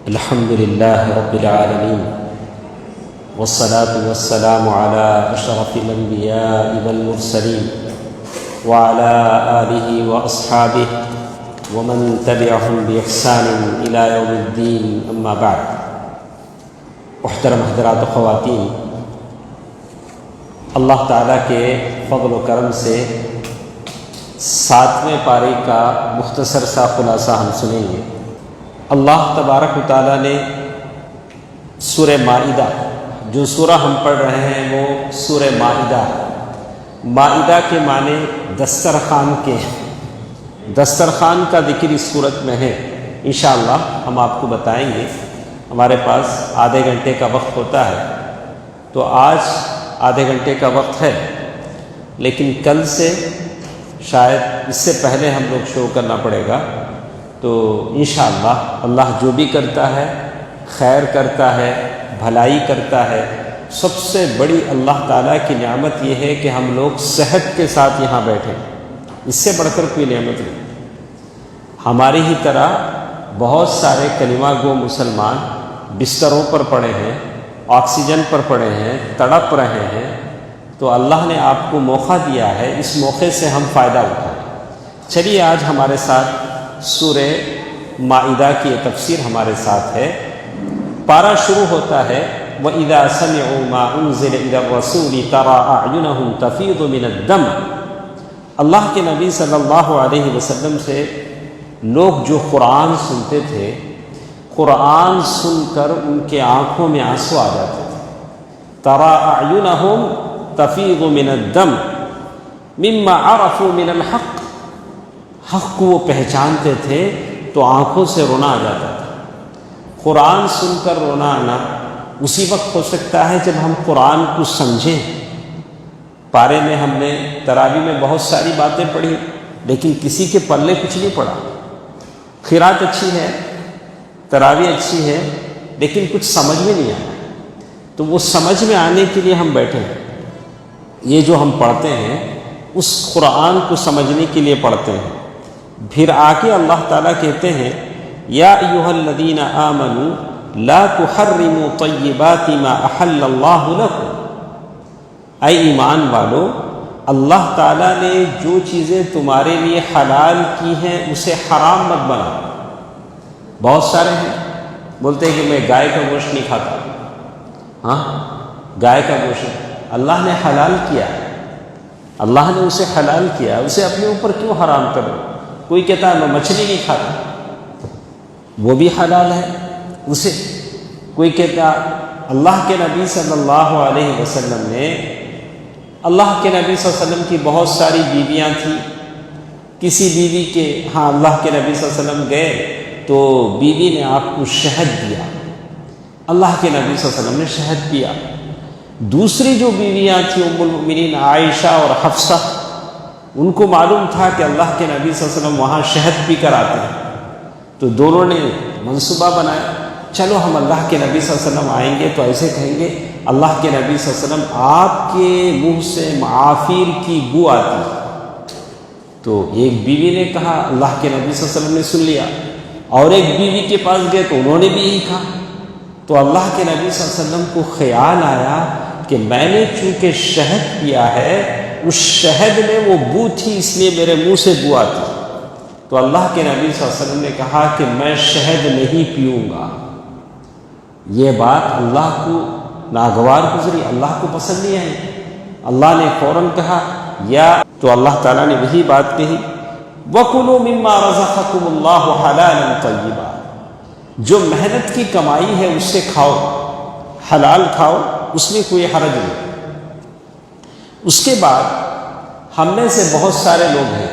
الحمد لله رب العالمين والصلاة والسلام على أشرف الأنبياء والمرسلين وعلى آله وأصحابه ومن تبعهم بإحسان إلى يوم الدين أما بعد. محترم حضرات و خواتین، اللہ تعالیٰ کے فضل و کرم سے 7ویں پارے کا مختصر سا خلاصہ ہم سنیں گے. اللہ تبارک و تعالیٰ نے سورہ مائدہ، جو سورہ ہم پڑھ رہے ہیں وہ سورہ مائدہ، مائدہ کے معنی دسترخوان کے ہیں. دسترخوان کا ذکر اس صورت میں ہے. انشاءاللہ ہم آپ کو بتائیں گے. ہمارے پاس آدھے گھنٹے کا وقت ہوتا ہے، تو آج آدھے گھنٹے کا وقت ہے، لیکن کل سے شاید اس سے پہلے ہم لوگ شروع کرنا پڑے گا. تو انشاءاللہ اللہ جو بھی کرتا ہے خیر کرتا ہے، بھلائی کرتا ہے. سب سے بڑی اللہ تعالیٰ کی نعمت یہ ہے کہ ہم لوگ صحت کے ساتھ یہاں بیٹھے. اس سے بڑھ کر کوئی نعمت نہیں. ہماری ہی طرح بہت سارے کلمہ گو مسلمان بستروں پر پڑے ہیں، آکسیجن پر پڑے ہیں، تڑپ رہے ہیں. تو اللہ نے آپ کو موقع دیا ہے، اس موقع سے ہم فائدہ اٹھائیں. چلیے آج ہمارے ساتھ سورہ مائدہ کی تفسیر ہمارے ساتھ ہے. پارہ شروع ہوتا ہے وَإِذَا سَمِعُوا مَا أُنزِلَ إِلَى الرَّسُولِ تَرَىٰ أَعْيُنَهُمْ تَفِيضُ مِنَ الدَّمْعِ. اللہ کے نبی صلی اللہ علیہ وسلم سے لوگ جو قرآن سنتے تھے، قرآن سن کر ان کے آنکھوں میں آنسو آ جاتے تھے. تَرَىٰ أَعْيُنَهُمْ تَفِيضُ مِنَ الدَّمْعِ مِمَّا عَرَفُوا مِنَ الْحَقِّ. حق کو وہ پہچانتے تھے تو آنکھوں سے رونا آ جاتا تھا. قرآن سن کر رونا آنا اسی وقت ہو سکتا ہے جب ہم قرآن کو سمجھیں. پارے میں ہم نے تراویح میں بہت ساری باتیں پڑھی، لیکن کسی کے پلے کچھ نہیں پڑا. قرات اچھی ہے، تراویح اچھی ہے، لیکن کچھ سمجھ میں نہیں آیا. تو وہ سمجھ میں آنے کے لیے ہم بیٹھے ہیں. یہ جو ہم پڑھتے ہیں اس قرآن کو سمجھنے کے لیے پڑھتے ہیں. پھر آگے اللہ تعالیٰ کہتے ہیں یا ایھا الذین آمنوا لا تحرموا طیبات ما احل اللہ لکم. اے ایمان والو، اللہ تعالیٰ نے جو چیزیں تمہارے لیے حلال کی ہیں اسے حرام مت بناؤ. بہت سارے ہیں بولتے ہیں کہ میں گائے کا گوشت نہیں کھاتا. ہاں، گائے کا گوشت اللہ نے حلال کیا ہے، اللہ نے اسے حلال کیا، اسے اپنے اوپر کیوں حرام کرو؟ کوئی کہتا ہے میں مچھلی نہیں کھاتا، وہ بھی حلال ہے اسے. کوئی کہتا اللہ کے نبی صلی اللہ علیہ وسلم نے، اللہ کے نبی صلی اللہ علیہ وسلم کی بہت ساری بیویاں تھیں. کسی بیوی کے ہاں اللہ کے نبی صلی اللہ علیہ وسلم گئے تو بیوی نے آپ کو شہد دیا. اللہ کے نبی صلی اللہ علیہ وسلم نے شہد پیا. دوسری جو بیویاں تھیں ام المؤمنین عائشہ اور حفصہ، ان کو معلوم تھا کہ اللہ کے نبی صلی اللہ علیہ وسلم وہاں شہد پی کر آتے ہیں. تو دونوں نے منصوبہ بنایا، چلو ہم اللہ کے نبی صلی اللہ علیہ وسلم آئیں گے تو ایسے کہیں گے اللہ کے نبی صلی اللہ علیہ وسلم آپ کے منہ سے معافیر کی بو آتی. تو ایک بیوی نے کہا، اللہ کے نبی صلی اللہ علیہ وسلم نے سن لیا. اور ایک بیوی کے پاس گئے تو انہوں نے بھی یہی کہا. تو اللہ کے نبی صلی اللہ علیہ وسلم کو خیال آیا کہ میں نے چونکہ شہد پیا ہے، اس شہد میں وہ بو تھی، اس لیے میرے منہ سے بو آتی. تو اللہ کے نبی صلی اللہ علیہ وسلم نے کہا کہ میں شہد نہیں پیوں گا. یہ بات اللہ کو ناگوار گزری، اللہ کو پسند نہیں آئی. اللہ نے فوراً کہا یا، تو اللہ تعالیٰ نے وہی بات کہی وَكُلُوا مِمَّا رَزَقَكُمُ اللَّهُ حَلَالًا طَيِّبًا. جو محنت کی کمائی ہے اس سے کھاؤ، حلال کھاؤ، اس میں کوئی حرج نہیں. اس کے بعد ہم میں سے بہت سارے لوگ ہیں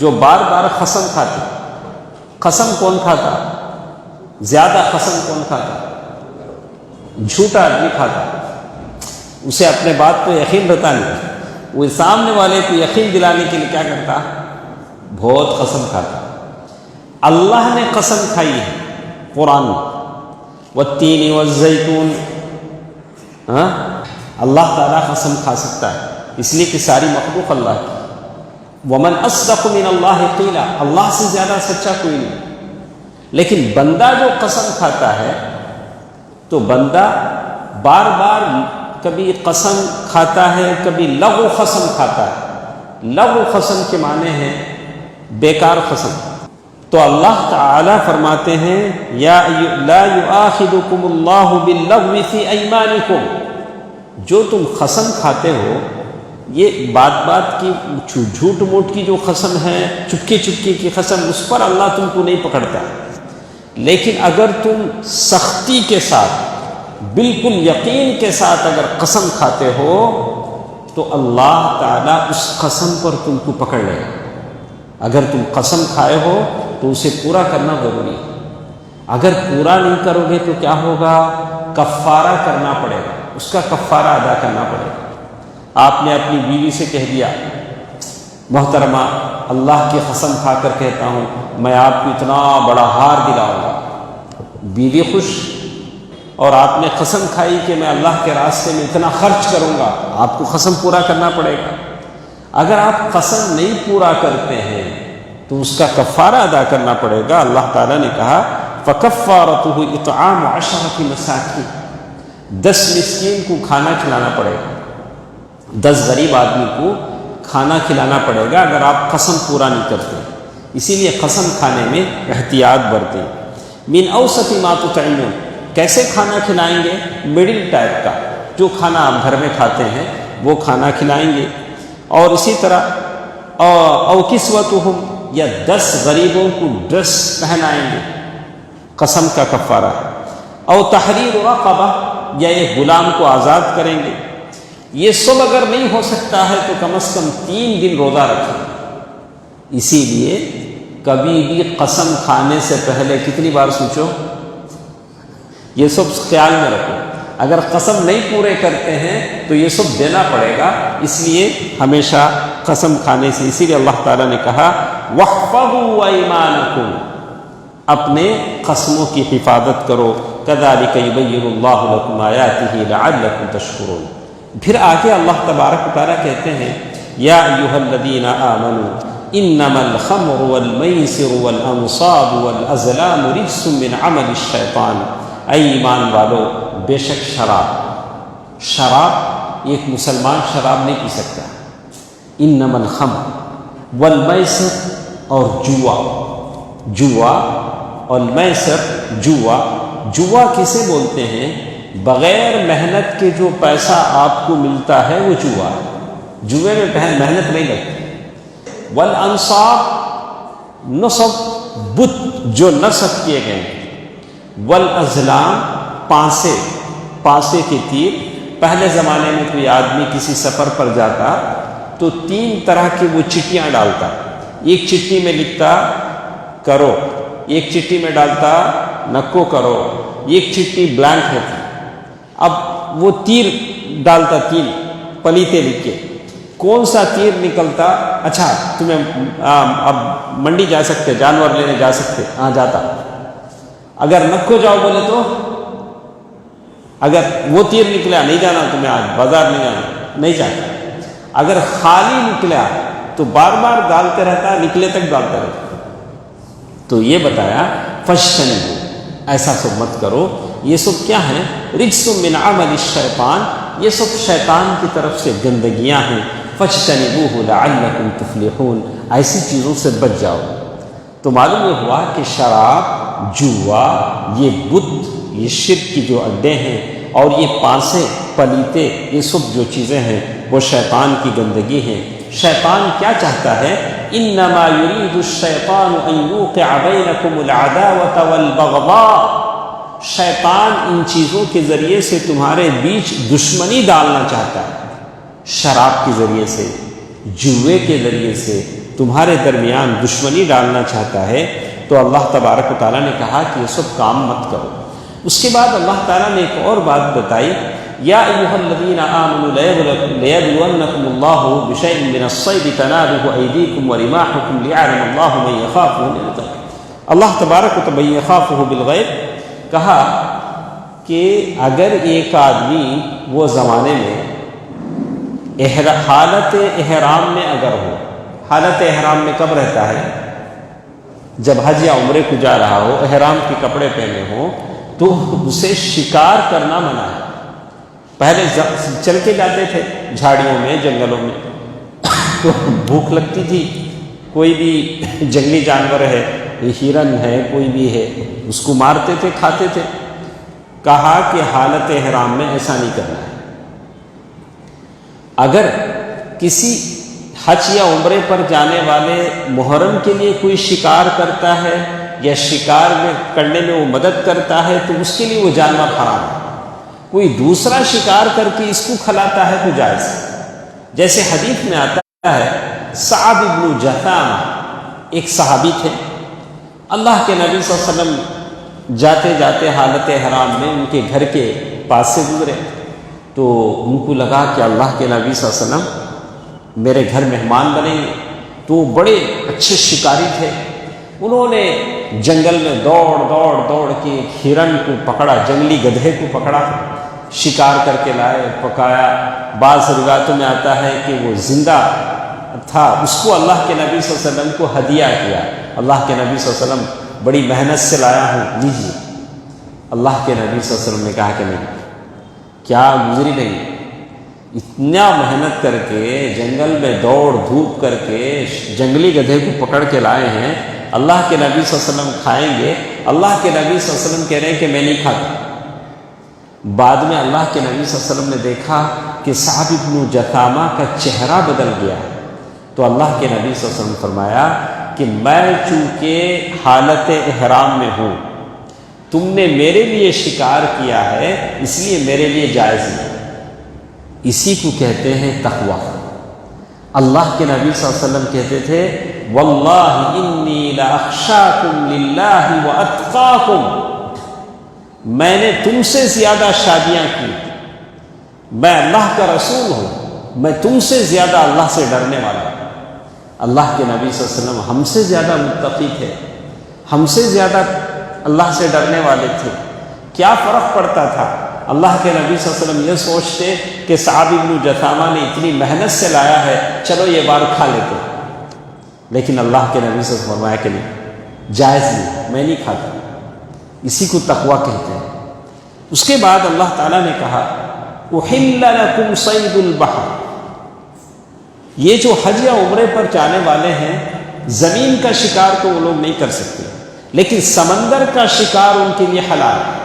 جو بار بار قسم کھاتے. قسم کون کھاتا؟ زیادہ قسم کون کھاتا؟ جھوٹا آدمی کھاتا. اسے اپنے بات پہ یقین رہتا نہیں. وہ سامنے والے کو یقین دلانے کے لیے کیا کرتا؟ بہت قسم کھاتا. اللہ نے قسم کھائی ہے قرآن میں، والتین والزیتون. اللہ تعالیٰ قسم کھا سکتا ہے، اس لیے کہ ساری مخلوق اللہ کی. ومن اصدق من اللہ قیلا. اللہ سے زیادہ سچا کوئی نہیں. لیکن بندہ جو قسم کھاتا ہے تو بندہ بار بار کبھی قسم کھاتا ہے، کبھی لغو قسم کھاتا ہے۔ لغو قسم کے معنی ہیں بیکار قسم۔ تو اللہ تعالی فرماتے ہیں یا لا یؤاخذکم اللہ باللغو فی ایمانکم، جو تم قسم کھاتے ہو، یہ بات کی جھوٹ موٹ کی جو قسم ہے، چپکے چپکے کی قسم، اس پر اللہ تم کو نہیں پکڑتا، لیکن اگر تم سختی کے ساتھ، بالکل یقین کے ساتھ اگر قسم کھاتے ہو تو اللہ تعالیٰ اس قسم پر تم کو پکڑ لے گا۔ اگر تم قسم کھائے ہو تو اسے پورا کرنا ضروری ہے، اگر پورا نہیں کرو گے تو کیا ہوگا؟ کفارہ کرنا پڑے گا، اس کا کفارہ ادا کرنا پڑے گا۔ آپ نے اپنی بیوی سے کہہ دیا محترمہ اللہ کی قسم کھا کر کہتا ہوں میں آپ کو اتنا بڑا ہار دلاؤں گا، بیوی خوش، اور آپ نے قسم کھائی کہ میں اللہ کے راستے میں اتنا خرچ کروں گا، آپ کو قسم پورا کرنا پڑے گا۔ اگر آپ قسم نہیں پورا کرتے ہیں تو اس کا کفارہ ادا کرنا پڑے گا۔ اللہ تعالیٰ نے کہا فَكَفَّارَتُهُ إِطْعَامُ 10 مساکین، 10 مسکین کو کھانا کھلانا پڑے گا، 10 غریب آدمی کو کھانا کھلانا پڑے گا اگر آپ قسم پورا نہیں کرتے۔ اسی لیے قسم کھانے میں احتیاط برتیں۔ مِنْ أَوْسَطِ مَا تُطْعِمُونَ، کیسے کھانا کھلائیں گے؟ مڈل ٹائپ کا، جو کھانا آپ گھر میں کھاتے ہیں وہ کھانا کھلائیں گے۔ اور اسی طرح او کسوتہم، یا 10 غریبوں کو ڈریس پہنائیں گے، قسم کا کفارہ ہے۔ او تحریر رقبہ، یا ایک غلام کو آزاد کریں گے۔ یہ سب اگر نہیں ہو سکتا ہے تو کم از کم 3 دن روزہ رکھیں۔ اسی لیے کبھی بھی قسم کھانے سے پہلے کتنی بار سوچو، یہ سب خیال میں رکھو۔ اگر قسم نہیں پورے کرتے ہیں تو یہ سب دینا پڑے گا، اس لیے ہمیشہ قسم کھانے سے، اسی لیے اللہ تعالیٰ نے کہا وَاحْفَظُوا أَيْمَانَكُمْ، اپنے قسموں کی حفاظت کرو۔ كَذَلِكَ يُبَيِّنُ اللَّهُ لَكُمْ آيَاتِهِ لَعَلَّكُمْ تَشْكُرُونَ۔ پھر آگے اللہ تبارک و تعالیٰ کہتے ہیں یا ایھا الذین آمنوا انما الخمر والمیسر والانصاب والازلام رجس من عمل الشیطان، اے ایمان والو بے شک شراب ایک مسلمان شراب نہیں پی سکتا۔ انما الخمر والمیسر، اور جوا والمیسر، جوا کسے بولتے ہیں؟ بغیر محنت کے جو پیسہ آپ کو ملتا ہے وہ جوا ہے، جوے میں محنت نہیں لگتی۔ والانصاب، نصب، بت جو نصب کیے گئے ہیں۔ والازلام، پانسے کے تیر۔ پہلے زمانے میں کوئی آدمی کسی سفر پر جاتا تو 3 طرح کی وہ چٹیاں ڈالتا، ایک چٹی میں لکھتا کرو، ایک چٹی میں ڈالتا نکو کرو، ایک چٹی بلینک ہوتی۔ اب وہ تیر ڈالتا، 3 پلیتے لکھ کے، کون سا تیر نکلتا؟ اچھا تمہیں اب منڈی جا سکتے، جانور لینے جا سکتے، ہاں جاتا۔ اگر نکو جاؤ بولے تو، اگر وہ تیر نکلا نہیں جانا تمہیں، آج بازار نہیں جانا، نہیں جاتا۔ اگر خالی نکلا تو بار بار ڈالتے رہتا، نکلے تک ڈالتا رہتا۔ تو یہ بتایا فَاجْتَنِبُوا، ایسا سب مت کرو۔ یہ سب کیا ہیں؟ رجس من عمل الشیطان، یہ سب شیطان کی طرف سے گندگیاں ہیں۔ فَاجْتَنِبُوهُ لَعَلَّكُمْ تُفْلِحُونَ، ایسی چیزوں سے بچ جاؤ۔ تو معلوم یہ ہوا کہ شراب، جوا، یہ بت، یہ شرک کی جو اڈے ہیں، اور یہ پانسے، پلیتے، یہ سب جو چیزیں ہیں وہ شیطان کی گندگی ہیں۔ شیطان کیا چاہتا ہے؟ انما یرید الشیطان ان یوقع بینکم العداوۃ والبغضاء، شیطان ان چیزوں کے ذریعے سے تمہارے بیچ دشمنی ڈالنا چاہتا ہے، شراب کے ذریعے سے، جوے کے ذریعے سے تمہارے درمیان دشمنی ڈالنا چاہتا ہے۔ تو اللہ تبارک و تعالیٰ نے کہا کہ یہ سب کام مت کرو۔ اس کے بعد اللہ تعالیٰ نے ایک اور بات بتائی، یا ایھا الذین آمنوا لیبلونکم اللہ بشیء من الصید تنالہ ایدیکم ورماحکم لیعلم اللہ من یخافہ بالغیب۔ اللہ تبارک و تعالیٰ یخافہ بالغیب کہا کہ اگر ایک آدمی وہ زمانے میں حالت احرام میں اگر ہو، حالت احرام میں کب رہتا ہے؟ جب حج یا عمرے کو جا رہا ہو، احرام کے کپڑے پہنے ہوں، تو اسے شکار کرنا منع ہے۔ پہلے چل کے جاتے تھے جھاڑیوں میں، جنگلوں میں، تو بھوک لگتی تھی، کوئی بھی جنگلی جانور ہے، ہرن ہے، کوئی بھی ہے، اس کو مارتے تھے، کھاتے تھے۔ کہا کہ حالت احرام میں ایسا نہیں کرنا ہے۔ اگر کسی حج یا عمرے پر جانے والے محرم کے لیے کوئی شکار کرتا ہے یا شکار میں کرنے میں وہ مدد کرتا ہے تو اس کے لیے وہ جانور حرام ہے۔ کوئی دوسرا شکار کر کے اس کو کھلاتا ہے تو جائز ہے۔ جیسے حدیث میں آتا ہے، صعب بن جثامہ ایک صحابی تھے، اللہ کے نبی صلی اللہ علیہ وسلم جاتے جاتے حالت احرام میں ان کے گھر کے پاس سے گزرے، تو ان کو لگا کہ اللہ کے نبی صلی اللہ علیہ وسلم میرے گھر مہمان بنیں گے، تو وہ بڑے اچھے شکاری تھے۔ انہوں نے جنگل میں دوڑ کے ہرن کو پکڑا، جنگلی گدھے کو پکڑا، شکار کر کے لائے، پکایا۔ بعض روایتوں میں آتا ہے کہ وہ زندہ تھا، اس کو اللہ کے نبی صلی اللہ علیہ وسلم کو ہدیہ کیا۔ اللہ کے نبی صلی اللہ علیہ وسلم بڑی محنت سے لایا ہوں، لیجیے۔ اللہ کے نبی صلی اللہ علیہ وسلم نے کہا کہ نہیں، کیا گزری نہیں، اتنا محنت کر کے جنگل میں دوڑ دھوپ کر کے جنگلی گدھے کو پکڑ کے لائے ہیں، اللہ کے نبی صلی اللہ علیہ وسلم کھائیں گے؟ اللہ کے نبی صلی اللہ علیہ وسلم کہہ رہے ہیں کہ میں نہیں کھاتا۔ بعد میں اللہ کے نبی صلی اللہ علیہ وسلم نے دیکھا کہ صعب بن جثامہ کا چہرہ بدل گیا، تو اللہ کے نبی صلی اللہ علیہ وسلم فرمایا کہ میں چونکہ حالت احرام میں ہوں، تم نے میرے لیے شکار کیا ہے، اس لیے میرے لیے جائز نہیں۔ اسی کو کہتے ہیں تقویٰ۔ اللہ کے نبی صلی اللہ علیہ وسلم کہتے تھے، واللہ انی لاخشاکم للہ واتقاکم، میں نے تم سے زیادہ شادیاں کی، میں اللہ کا رسول ہوں، میں تم سے زیادہ اللہ سے ڈرنے والا ہوں۔ اللہ کے نبی صلی اللہ علیہ وسلم ہم سے زیادہ متقی تھے، ہم سے زیادہ اللہ سے ڈرنے والے تھے۔ کیا فرق پڑتا تھا؟ اللہ کے نبی صلی اللہ علیہ وسلم یہ سوچتے کہ صعب بن جثامہ نے اتنی محنت سے لایا ہے، چلو یہ بار کھا لیتے، لیکن اللہ کے نبی صلی اللہ علیہ وسلم فرمایا کہ نہیں، جائز نہیں، میں نہیں کھاتا۔ اسی کو تقویٰ کہتے ہیں۔ اس کے بعد اللہ تعالیٰ نے کہا، احل لکم صید البحر، یہ جو حج یا عمرے پر جانے والے ہیں، زمین کا شکار تو وہ لوگ نہیں کر سکتے، لیکن سمندر کا شکار ان کے لیے حلال ہے۔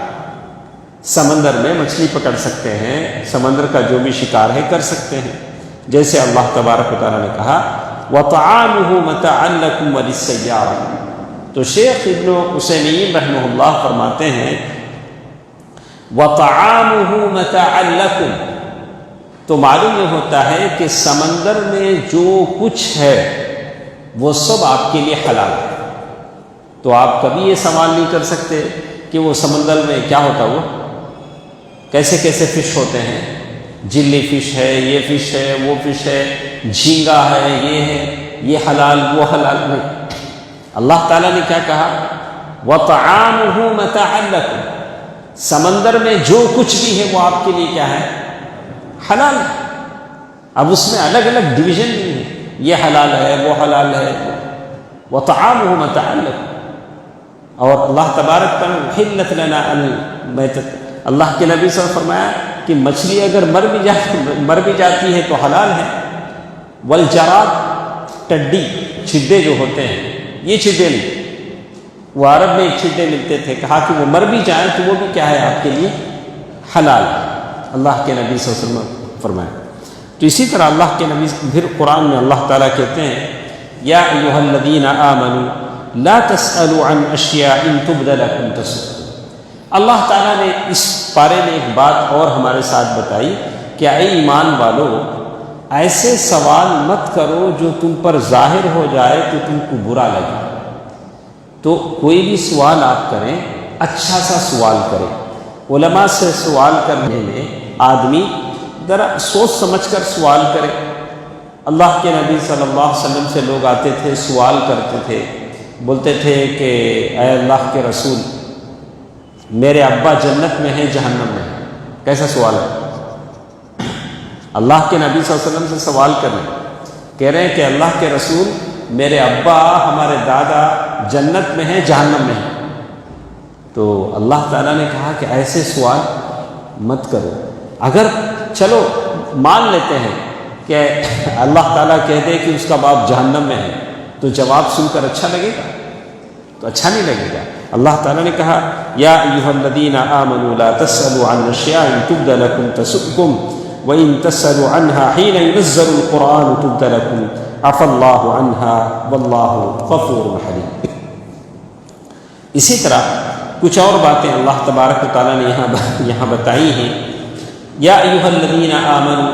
سمندر میں مچھلی پکڑ سکتے ہیں، سمندر کا جو بھی شکار ہے کر سکتے ہیں، جیسے اللہ تبارک و تعالیٰ نے کہا وَطَعَامُهُ مَتَاعًا لَكُمْ وَلِلسَّيَّارَةِ۔ تو شیخ ابن عثیمین رحمہ اللہ فرماتے ہیں وَطَعَامُهُ مَتَاعًا لَكُمْ، تو معلوم یہ ہوتا ہے کہ سمندر میں جو کچھ ہے وہ سب آپ کے لیے حلال ہے۔ تو آپ کبھی یہ سوال نہیں کر سکتے کہ وہ سمندر میں کیا ہوتا، وہ کیسے کیسے فش ہوتے ہیں، جلی فش ہے، یہ فش ہے، وہ فش ہے، جھینگا ہے، یہ ہے، یہ حلال وہ حلال نہیں۔ اللہ تعالیٰ نے کیا کہا، وَطَعَامُهُ مَتَاعًا لَكُمْ، سمندر میں جو کچھ بھی ہے وہ آپ کے لیے کیا ہے، حلال ہے۔ اب اس میں الگ الگ ڈویژن نہیں ہے، یہ حلال ہے وہ حلال ہے، وَطَعَامُهُ مَتَاعًا لَكُمْ۔ اور اللہ تبارک تعالیٰ حلت لنا المیتۃ، اللہ کے نبی صلی اللہ علیہ وسلم فرمایا کہ مچھلی اگر مر بھی جاتی ہے تو حلال ہے۔ والجراد، ٹڈی، چھڈے جو ہوتے ہیں، یہ چھڈے نہیں، وہ عرب میں ایک چھڈے ملتے تھے، کہا کہ وہ مر بھی جائیں تو وہ بھی کیا ہے آپ کے لیے حلال ہے، اللہ کے نبی صلی اللہ علیہ وسلم فرمایا۔ تو اسی طرح اللہ کے نبی پھر قرآن میں اللہ تعالیٰ کہتے ہیں یا ایھا الذین آمنوا لا تسألوا عن اشیاء ان تبد لکم تسؤکم۔ اللہ تعالیٰ نے اس پارے میں ایک بات اور ہمارے ساتھ بتائی کہ اے ایمان والو، ایسے سوال مت کرو جو تم پر ظاہر ہو جائے تو تم کو برا لگے۔ تو کوئی بھی سوال آپ کریں، اچھا سا سوال کریں۔ علماء سے سوال کرنے میں آدمی ذرا سوچ سمجھ کر سوال کرے۔ اللہ کے نبی صلی اللہ علیہ وسلم سے لوگ آتے تھے، سوال کرتے تھے، بولتے تھے کہ اے اللہ کے رسول، میرے ابا جنت میں ہیں جہنم میں ہیں۔ کیسا سوال ہے؟ اللہ کے نبی صلی اللہ علیہ وسلم سے سوال کر رہے ہیں، کہہ رہے ہیں کہ اللہ کے رسول، میرے ابا، ہمارے دادا جنت میں ہیں جہنم میں ہیں؟ تو اللہ تعالیٰ نے کہا کہ ایسے سوال مت کرو. اگر چلو مان لیتے ہیں کہ اللہ تعالیٰ کہہ دے کہ اس کا باپ جہنم میں ہے تو جواب سن کر اچھا لگے گا؟ تو اچھا نہیں لگے گا. اللہ تعالیٰ نے کہا یا ایھا الذین آمنوا لا تسألوا عن اشیاء تبد لکم تسؤکم وإن تسألوا عنها حين ينزل القرآن تبد لكم عفى الله عنها والله غفور حليم. اسی طرح کچھ اور باتیں اللہ تبارک و تعالیٰ نے یہاں بتائی ہیں. یا ایھا الذین آمنوا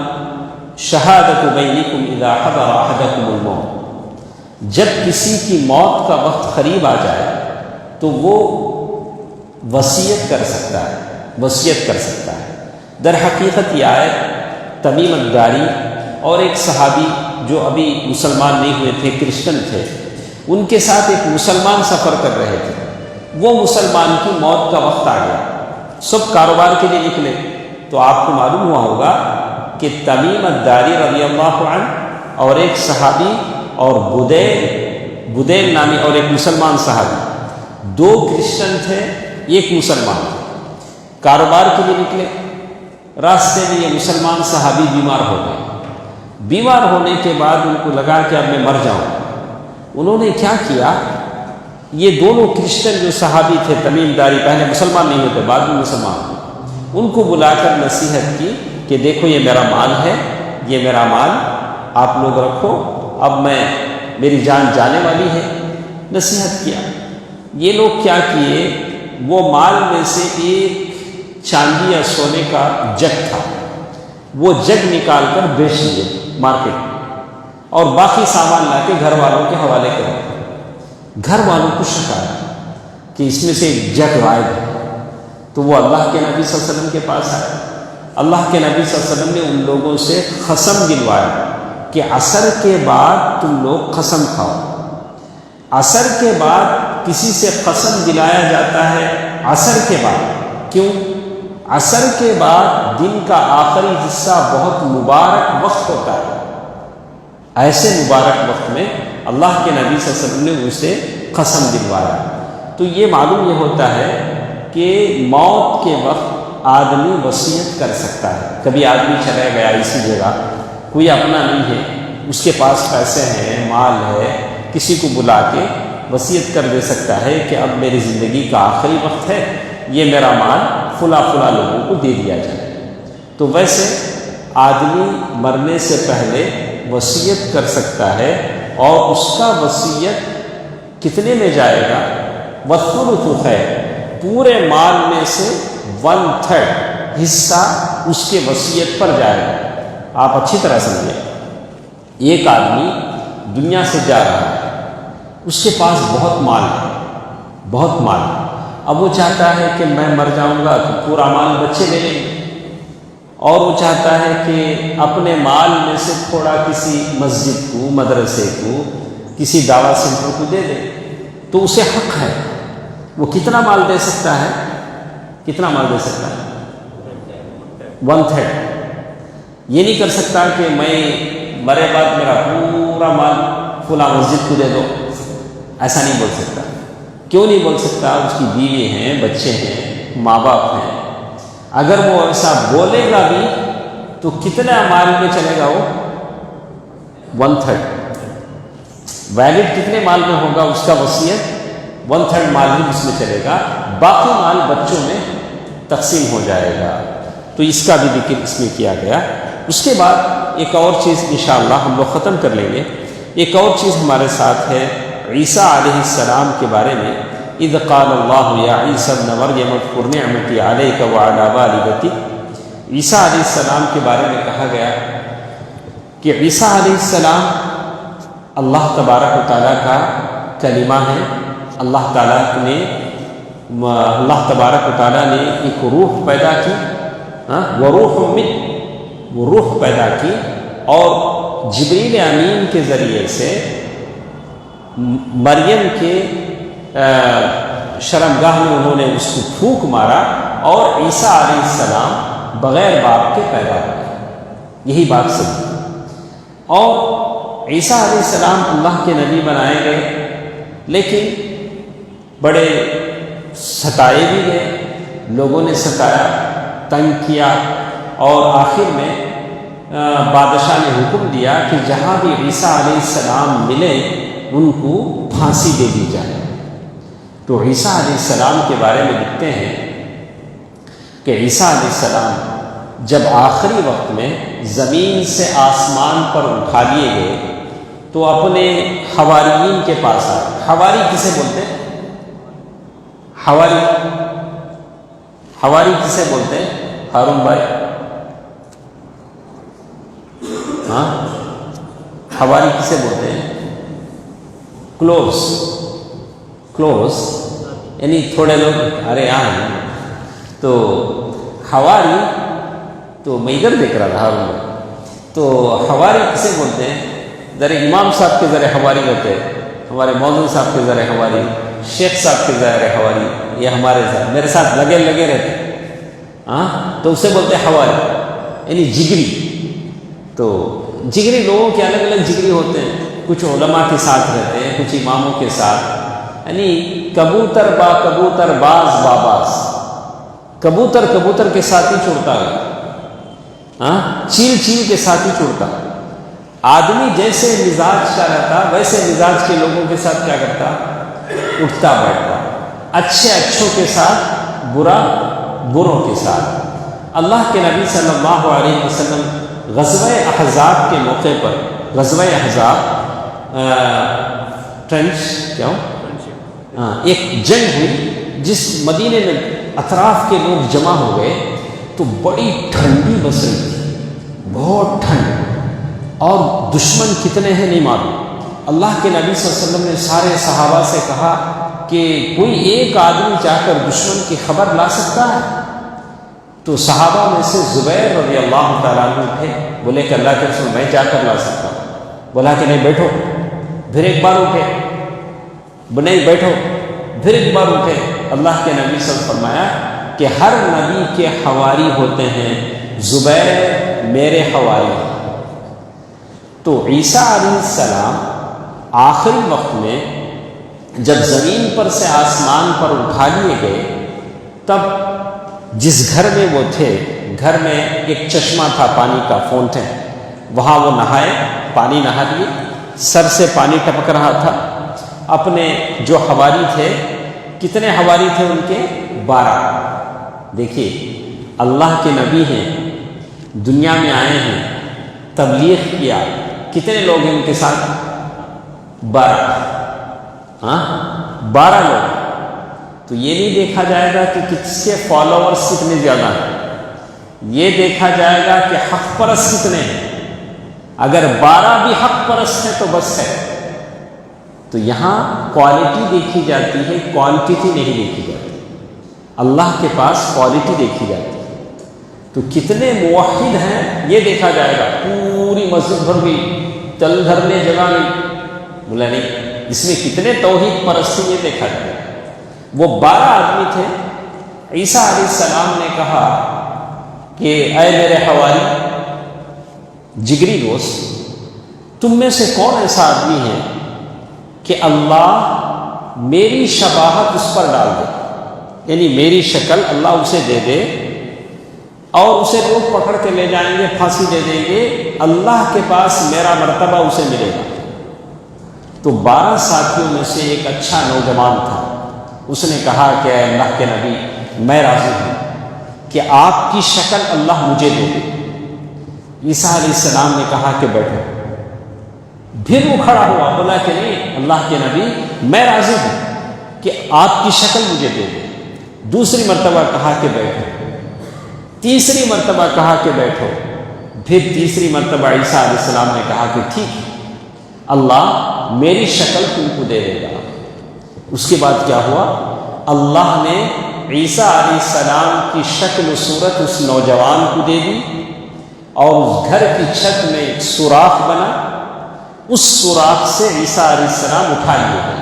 شہادۃ بینکم اذا حضر احدکم الموت، جب کسی کی موت کا وقت قریب آ جائے تو وہ وصیت کر سکتا ہے. در حقیقت یہ آیت تمیم الداری اور ایک صحابی جو ابھی مسلمان نہیں ہوئے تھے، کرسچن تھے، ان کے ساتھ ایک مسلمان سفر کر رہے تھے. وہ مسلمان کی موت کا وقت آ گیا، سب کاروبار کے لیے نکلے. تو آپ کو معلوم ہوا ہوگا کہ تمیم الداری رضی اللہ عنہ اور ایک صحابی اور بدیل نامی اور ایک مسلمان صحابی، دو کرسچن تھے ایک مسلمان تھے، کاروبار کے لیے نکلے. راستے میں یہ مسلمان صحابی بیمار ہو گئے. بیمار ہونے کے بعد ان کو لگا کہ اب میں مر جاؤں. انہوں نے کیا کیا، یہ دونوں کرسچن جو صحابی تھے تمیم داری، پہلے مسلمان نہیں ہوتے بعد میں مسلمان ہوتے، ان کو بلا کر نصیحت کی کہ دیکھو یہ میرا مال ہے، یہ میرا مال آپ لوگ رکھو، اب میری جان جانے والی ہے. نصیحت کیا. یہ لوگ کیا کیے، وہ مال میں سے ایک چاندی یا سونے کا جگ تھا، وہ جگ نکال کر بیچ لیے مارکیٹ میں، اور باقی سامان لا کے گھر والوں کے حوالے کر دیا. گھر والوں کو شک آیا کہ اس میں سے ایک جگ غائب ہے. تو وہ اللہ کے نبی صلی اللہ علیہ وسلم کے پاس آئے. اللہ کے نبی صلی اللہ علیہ وسلم نے ان لوگوں سے قسم دلوایا کہ عصر کے بعد تم لوگ قسم کھاؤ. عصر کے بعد کسی سے قسم دلایا جاتا ہے عصر کے بعد. کیوں؟ عصر کے بعد دن کا آخری حصہ بہت مبارک وقت ہوتا ہے. ایسے مبارک وقت میں اللہ کے نبی صلی اللہ علیہ وسلم نے اسے قسم دلوایا. تو یہ معلوم یہ ہوتا ہے کہ موت کے وقت آدمی وصیت کر سکتا ہے. کبھی آدمی چلا گیا اسی جگہ، کوئی اپنا نہیں ہے، اس کے پاس پیسے ہیں، مال ہے، کسی کو بلا کے وصیت کر دے سکتا ہے کہ اب میری زندگی کا آخری وقت ہے، یہ میرا مال فلاں لوگوں کو دے دیا جائے. تو ویسے آدمی مرنے سے پہلے وصیت کر سکتا ہے، اور اس کا وصیت کتنے میں جائے گا؟ والثلث خیر، پورے مال میں سے 1/3 حصہ اس کے وصیت پر جائے گا. آپ اچھی طرح سمجھیں. ایک آدمی دنیا سے جا رہا ہے، اس کے پاس بہت مال ہے. اب وہ چاہتا ہے کہ میں مر جاؤں گا تو پورا مال بچے لے لیں گے، اور وہ چاہتا ہے کہ اپنے مال میں سے تھوڑا کسی مسجد کو، مدرسے کو، کسی دعویٰ سینٹر کو دے دے. تو اسے حق ہے. وہ کتنا مال دے سکتا ہے؟ 1/3. یہ نہیں کر سکتا کہ میں مرے بعد میرا پورا مال فلاں مسجد کو دے دو. ایسا نہیں بول سکتا. کیوں نہیں بول سکتا؟ اس کی بیوی ہیں، بچے ہیں، ماں باپ ہیں. اگر وہ ایسا بولے گا بھی تو کتنا مال میں چلے گا؟ وہ 1/3. ویلڈ کتنے مال میں ہوگا اس کا وصیت؟ 1/3 مال ہی اس میں چلے گا، باقی مال بچوں میں تقسیم ہو جائے گا. تو اس کا بھی ذکر اس میں کیا گیا. اس کے بعد ایک اور چیز انشاءاللہ ہم لوگ ختم کر لیں گے. ایک اور چیز ہمارے ساتھ ہے عیسیٰ علیہ السلام کے بارے میں. اذ قال اللہ یا عیسیٰ ابن مریم اذکر نعمتی علیک وعلی والدتک. عیسیٰ علیہ السلام کے بارے میں کہا گیا کہ عیسیٰ علیہ السلام اللہ تبارک و تعالیٰ کا کلمہ ہے. اللہ تبارک و تعالیٰ نے ایک روح پیدا کی، وہ روح پیدا کی، اور جبریل امین کے ذریعے سے مریم کے شرمگاہ میں انہوں نے اس کو پھونک مارا، اور عیسیٰ علیہ السلام بغیر باپ کے پیدا ہوئے. یہی بات سمجھ. اور عیسیٰ علیہ السلام اللہ کے نبی بنائے گئے، لیکن بڑے ستائے بھی گئے، لوگوں نے ستایا، تنگ کیا، اور آخر میں بادشاہ نے حکم دیا کہ جہاں بھی عیسیٰ علیہ السلام ملے ان کو پھانسی دے دی جائے۔ تو عیسیٰ علیہ السلام کے بارے میں لکھتے ہیں کہ عیسیٰ علیہ السلام جب آخری وقت میں زمین سے آسمان پر اٹھا لیے گئے تو اپنے حواریین کے پاس آئے۔ حواری کسے بولتے ہیں؟ حواری کسے بولتے ہیں ہارون بھائی؟ ہاں، حواری کسے بولتے ہیں؟ کلوز یعنی تھوڑے لوگ، ارے یہاں تو حواری، تو میں ادھر دیکھ رہا تھا ہارون بھائی، تو حواری کسے بولتے ہیں؟ ذرا امام صاحب کے ذرا حواری ہوتے ہیں، ہمارے مولوی صاحب کے ذرا حواری، شیخ صاحب کے ذرا حواری، یہ ہمارے ساتھ میرے ساتھ لگے رہتے ہیں، ہاں، تو اسے بولتے ہیں حواری، یعنی جگری۔ تو جگری لوگوں کے الگ الگ جگری ہوتے ہیں، کچھ علماء کے ساتھ رہتے ہیں، کچھ اماموں کے ساتھ، یعنی کبوتر با کبوتر، باز با باز، کبوتر کے ساتھ ہی چھوڑتا ہے، ہاں، چیل کے ساتھ ہی چھوڑتا۔ آدمی جیسے مزاج کا رہتا ویسے مزاج کے لوگوں کے ساتھ کیا کرتا؟ اٹھتا بیٹھتا، اچھے اچھوں کے ساتھ، برا بروں کے ساتھ۔ اللہ کے نبی صلی اللہ علیہ وسلم غزوہ احزاب کے موقع پر، غزوہ احزاب ایک جنگ ہوئی جس مدینے میں اطراف کے لوگ جمع ہو گئے، تو بڑی ٹھنڈی بس رہی تھی، بہت ٹھنڈ، اور دشمن کتنے ہیں نہیں معلوم۔ اللہ کے نبی صلی اللہ علیہ وسلم نے سارے صحابہ سے کہا کہ کوئی ایک آدمی جا کر دشمن کی خبر لا سکتا ہے؟ تو صحابہ میں سے زبیر رضی اللہ تعالیٰ عنہ تھے، بولے کہ اللہ کے رسول میں جا کر لا سکتا ہوں۔ بولا کہ نہیں بیٹھو، پھر ایک بار اٹھے، نہیں بیٹھو، پھر ایک بار اٹھے۔ اللہ کے نبی صلی اللہ علیہ وسلم فرمایا کہ ہر نبی کے حواری ہوتے ہیں، زبیر میرے حواری ہیں۔ تو عیسیٰ علیہ السلام آخری وقت میں جب زمین پر سے آسمان پر اٹھا لیے گئے، تب جس گھر میں وہ تھے، گھر میں ایک چشمہ تھا، پانی کا فونٹین، وہاں وہ نہائے، پانی نہا لیے، سر سے پانی ٹپک رہا تھا۔ اپنے جو حواری تھے، کتنے حواری تھے ان کے؟ 12۔ دیکھیے، اللہ کے نبی ہیں، دنیا میں آئے ہیں، تبلیغ کیا، کتنے لوگ ہیں ان کے ساتھ؟ 12۔ ہاں، 12 لوگ۔ تو یہ نہیں دیکھا جائے گا کہ کس کے فالوورز کتنے زیادہ ہیں، یہ دیکھا جائے گا کہ حق پرست کتنے ہیں۔ اگر 12 بھی حق پرست ہیں تو بس ہے۔ تو یہاں کوالٹی دیکھی جاتی ہے، کوانٹیٹی نہیں دیکھی جاتی۔ اللہ کے پاس کوالٹی دیکھی جاتی ہے۔ تو کتنے موحد ہیں یہ دیکھا جائے گا۔ پوری مسجد بھر گئی، تل دھرنے جگہ نہیں، بولا نہیں، اس میں کتنے توحید پرستی یہ دیکھا جائے گا۔ وہ 12 آدمی تھے۔ عیسیٰ علیہ السلام نے کہا کہ اے میرے حواری، جگری دوست، تم میں سے کون ایسا آدمی ہے کہ اللہ میری شباہت اس پر ڈال دے، یعنی میری شکل اللہ اسے دے دے اور اسے لوگ پکڑ کے لے جائیں گے، پھانسی دے دیں گے، اللہ کے پاس میرا مرتبہ اسے ملے گا۔ تو 12 ساتھیوں میں سے ایک اچھا نوجوان تھا، اس نے کہا کہ اے اللہ کے نبی، میں راضی ہوں کہ آپ کی شکل اللہ مجھے دے دے۔ عیسیٰ علیہ السلام نے کہا کہ بیٹھو۔ پھر وہ کھڑا ہوا، بولا کہ نہیں اللہ کے نبی، میں راضی ہوں کہ آپ کی شکل مجھے دے دے۔ دوسری مرتبہ کہا کہ بیٹھو، تیسری مرتبہ کہا کہ بیٹھو، پھر تیسری مرتبہ عیسیٰ علیہ السلام نے کہا کہ ٹھیک ہے، اللہ میری شکل تم کو دے دے گا۔ اس کے بعد کیا ہوا؟ اللہ نے عیسیٰ علیہ السلام کی شکل و صورت اس نوجوان کو دے دی، اور اس گھر کی چھت میں ایک سوراخ بنا، اس سوراخ سے عیسیٰ علیہ السلام اٹھا لیے گئے۔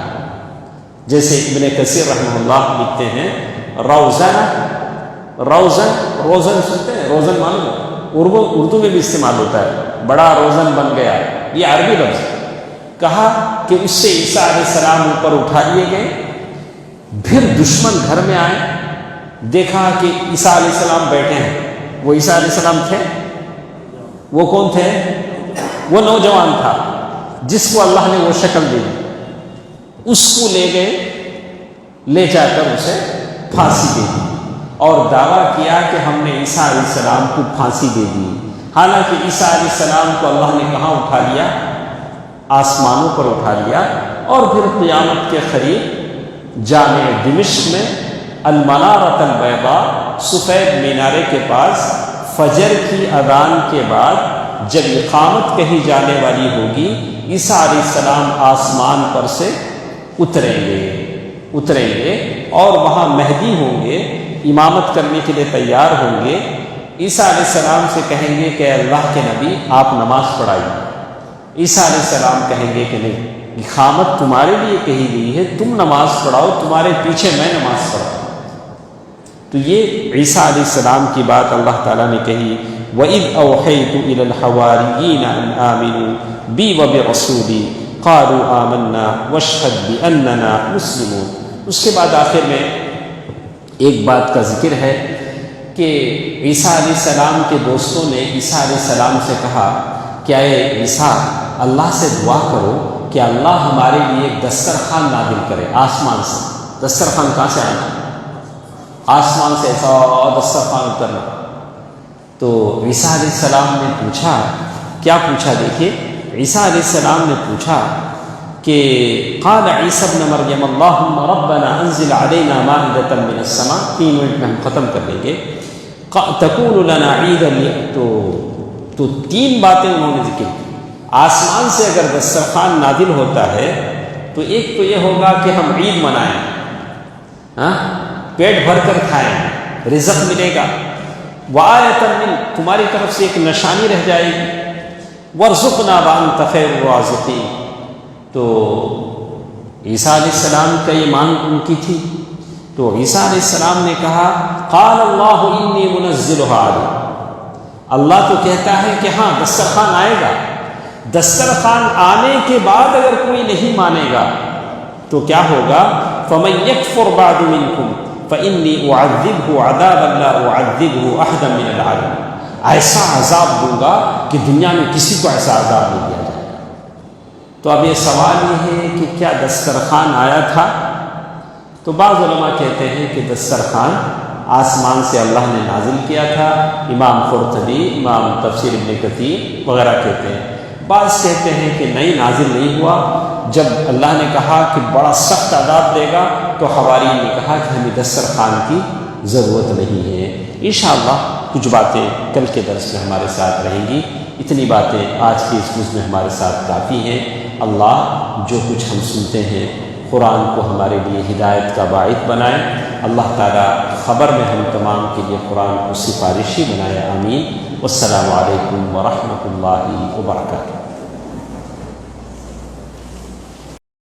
جیسے ابن کثیر رحمہ اللہ لکھتے ہیں، روزن سنتے ہیں، روزن معلوم ہے، اردو میں بھی استعمال ہوتا ہے، بڑا روزن بن گیا، یہ عربی لفظ ہے۔ کہا کہ اس سے عیسیٰ علیہ السلام اوپر اٹھا لیے گئے، پھر دشمن گھر میں آئے، دیکھا کہ عیسیٰ علیہ السلام بیٹھے ہیں۔ وہ عیسیٰ علیہ السلام تھے؟ وہ کون تھے؟ وہ نوجوان تھا جس کو اللہ نے وہ شکل دی، اس کو لے گئے، لے جا کر اسے پھانسی دے دی اور دعویٰ کیا کہ ہم نے عیسیٰ علیہ السلام کو پھانسی دے دی۔ حالانکہ عیسیٰ علیہ السلام کو اللہ نے کہاں اٹھا لیا؟ آسمانوں پر اٹھا لیا، اور پھر قیامت کے قریب جامع دمشق میں المنارۃ البیضاء، سفید مینارے کے پاس فجر کی اذان کے بعد جب اقامت کہی جانے والی ہوگی، عیسیٰ علیہ السلام آسمان پر سے اتریں گے اور وہاں مہدی ہوں گے، امامت کرنے کے لیے تیار ہوں گے۔ عیسیٰ علیہ السلام سے کہیں گے کہ اللہ کے نبی آپ نماز پڑھائیے۔ عیسیٰ علیہ السلام کہیں گے کہ نہیں، اقامت تمہارے لیے کہی گئی ہے، تم نماز پڑھاؤ، تمہارے پیچھے میں نماز پڑھاؤں۔ تو یہ عیسیٰ علیہ السلام کی بات اللہ تعالیٰ نے کہی، وَإِذْ أَوْحَيْتُ إِلَى الْحَوَارِيِّينَ أَنْ آمِنُوا بِي وَبِرَسُولِي قَالُوا آمَنَّا وَاشْهَدْ بِأَنَّنَا مُسْلِمُونَ۔ اس کے بعد آخر میں ایک بات کا ذکر ہے کہ عیسیٰ علیہ السلام کے دوستوں نے عیسیٰ علیہ السلام سے کہا کہ اے عیسیٰ، اللہ سے دعا کرو کہ اللہ ہمارے لیے ایک دسترخوان نازل کرے آسمان سے۔ دسترخوان کہاں سے آنا؟ آسمان سے ایسا دسترخوان اترنا۔ تو عیسیٰ علیہ السلام نے پوچھا، کیا پوچھا؟ دیکھیے، عیسیٰ علیہ السلام نے پوچھا کہ قال عیسیٰ ابن مریم اللہم ربنا انزل علینا مائدۃ من السماء۔ 3 منٹ میں ہم ختم کر دیں گے۔ تکون لنا عیدا، تو 3 باتیں انہوں نے ذکر کی۔ آسمان سے اگر دسترخوان نازل ہوتا ہے تو ایک تو یہ ہوگا کہ ہم عید منائیں، پیٹ بھر کر کھائیں، رزق ملے گا۔ وآیۃ من، تمہاری طرف سے ایک نشانی رہ جائے گی۔ وارزقنا وانت خیر الرازقین، تو عیسیٰ علیہ السلام کا یہ مانگ ان کی تھی۔ تو عیسیٰ علیہ السلام نے کہا قال اللہ انی منزلها علیکم، اللہ تو کہتا ہے کہ ہاں دسترخوان آئے گا۔ دسترخوان آنے کے بعد اگر کوئی نہیں مانے گا تو کیا ہوگا؟ فمن یکفر بعد منکم فانی اعذبہ عذابا لا اعذبہ احدا من العالمین، ایسا عذاب دوں گا کہ دنیا میں کسی کو ایسا عذاب نہیں دیا جائے گا۔ تو اب یہ سوال یہ ہے کہ کیا دسترخوان آیا تھا؟ تو بعض علماء کہتے ہیں کہ دسترخوان آسمان سے اللہ نے نازل کیا تھا۔ امام قرطبی، امام تفسیر ابن کثیر وغیرہ کہتے ہیں۔ بعض کہتے ہیں کہ نہیں، نازل نہیں ہوا۔ جب اللہ نے کہا کہ بڑا سخت عذاب دے گا تو حواریین نے کہا کہ ہمیں دسترخوان کی ضرورت نہیں ہے۔ انشاءاللہ کچھ باتیں کل کے درس میں ہمارے ساتھ رہیں گی۔ اتنی باتیں آج کے اس جز میں ہمارے ساتھ کافی ہیں۔ اللہ جو کچھ ہم سنتے ہیں قرآن کو ہمارے لیے ہدایت کا باعث بنائے۔ اللہ تعالیٰ خبر میں ہم تمام کے لیے قرآن کو سفارشی بنائے، آمین۔ والسلام علیکم ورحمۃ اللہ وبرکاتہ۔